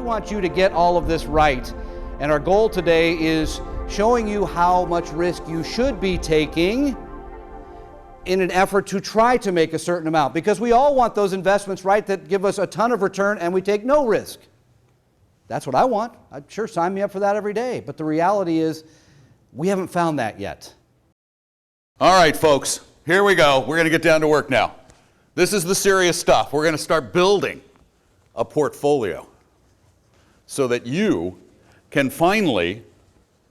want you to get all of this right. And our goal today is showing you how much risk you should be taking in an effort to try to make a certain amount. Because we all want those investments, right, that give us a ton of return and we take no risk. That's what I want. I'd sure sign me up for that every day. But the reality is, we haven't found that yet. All right, folks, here we go. We're going to get down to work now. This is the serious stuff. We're going to start building a portfolio so that you can finally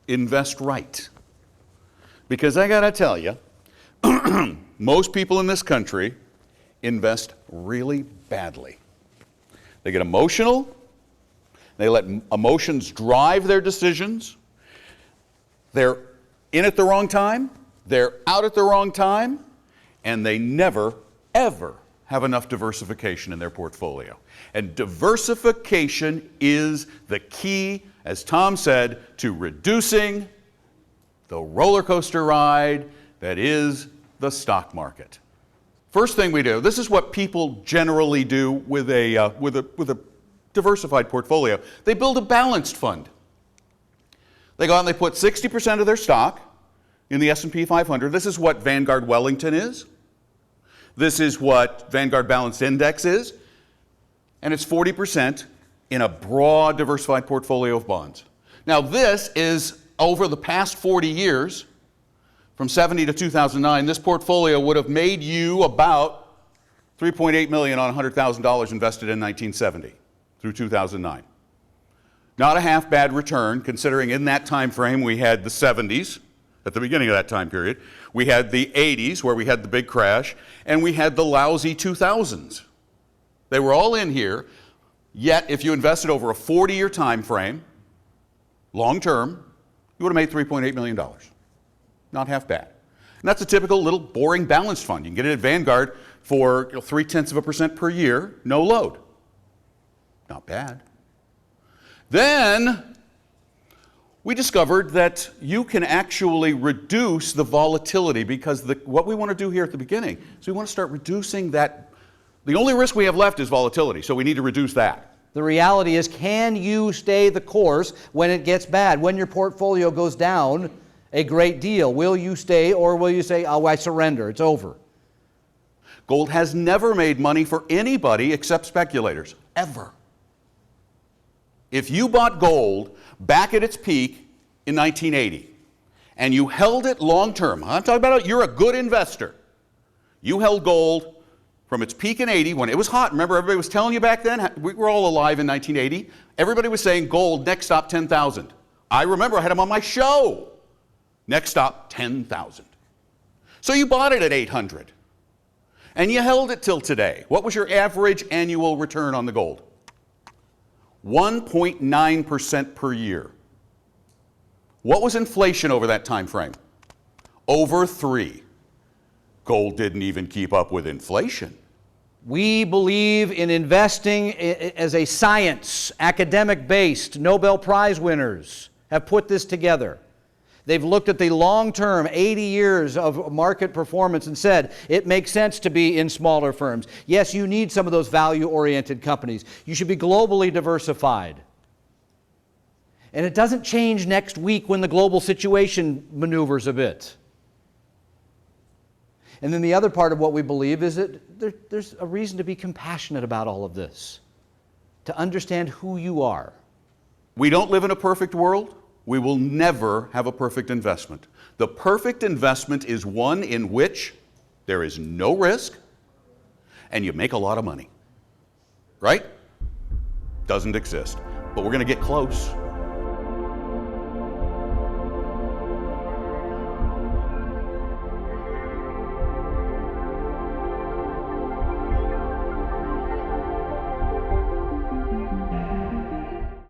invest right. Because I got to tell you, most people in this country invest really badly. They get emotional. They let emotions drive their decisions. They're in at the wrong time. They're out at the wrong time. And they never, ever have enough diversification in their portfolio. And diversification is the key, as Tom said, to reducing the roller coaster ride that is the stock market. First thing we do, this is what people generally do with a diversified portfolio. They build a balanced fund. They go out and they put 60% of their stock in the S&P 500. This is what Vanguard Wellington is. This is what Vanguard Balanced Index is. And it's 40% in a broad diversified portfolio of bonds. Now this is over the past 40 years, from 70 to 2009, this portfolio would have made you about $3.8 million on $100,000 invested in 1970 through 2009. Not a half bad return, considering in that time frame we had the 70s, at the beginning of that time period, we had the 80s where we had the big crash, and we had the lousy 2000s. They were all in here, yet if you invested over a 40-year time frame, long term, you would have made $3.8 million. Not half bad. And that's a typical little boring balanced fund. You can get it at Vanguard for 0.3% per year, no load. Not bad. Then we discovered that you can actually reduce the volatility, because what we want to do here at the beginning is we want to start reducing that. The only risk we have left is volatility, so we need to reduce that. The reality is, can you stay the course when it gets bad, when your portfolio goes down a great deal? Will you stay, or will you say, oh, I surrender, it's over? Gold has never made money for anybody except speculators, ever. If you bought gold back at its peak in 1980, and you held it long term, I'm talking about you're a good investor. You held gold from its peak in 80 when it was hot. Remember, everybody was telling you back then, we were all alive in 1980. Everybody was saying gold, next stop 10,000. I remember I had them on my show. Next stop, 10,000. So you bought it at 800. And you held it till today. What was your average annual return on the gold? 1.9% per year. What was inflation over that time frame? Over 3. Gold didn't even keep up with inflation. We believe in investing as a science, academic-based. Nobel Prize winners have put this together. They've looked at the long-term, 80 years of market performance and said, it makes sense to be in smaller firms. Yes, you need some of those value-oriented companies. You should be globally diversified. And it doesn't change next week when the global situation maneuvers a bit. And then the other part of what we believe is that there's a reason to be compassionate about all of this, to understand who you are. We don't live in a perfect world. We will never have a perfect investment. The perfect investment is one in which there is no risk and you make a lot of money. Right? Doesn't exist. But we're going to get close.